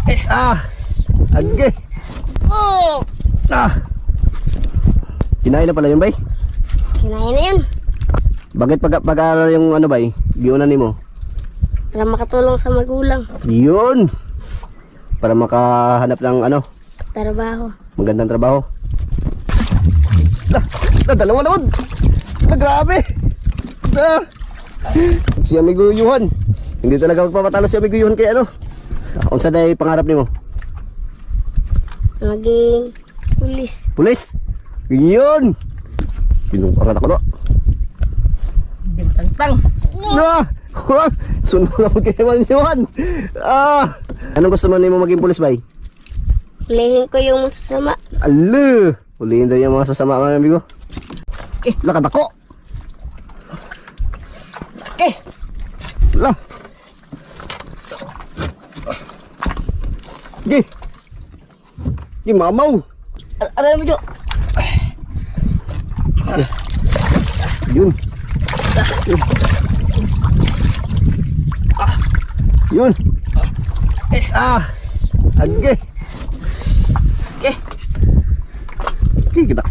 Age. Kinain na pala yun, bay? Kinain na yun. Bakit pag-aaral yung ano, bay? Giunan ni mo? Para makatulong sa magulang. Yun. Para makahanap ng ano, Trabaho. magandang trabaho. Dalawa naman. Grabe. Si Amigo Yuhan. Hindi talaga magpapatalo si Amigo Yuhan kay ano. Unsa day pangarap nimo? Maging pulis. Pulis. Yun. Pinuparan ako no. Bintang-tang. Sunod na kay Yuhan. Anong gusto mo nimo maging pulis, bay? Hulihin ko yung masasama. Ala. Hulihin daw yung mga sasama, mga amigo. Lakad ako. Lah. Gi. Gi mamaw. Aray mo, Jo. Yun. Yun. Age. Okay. Kita ko.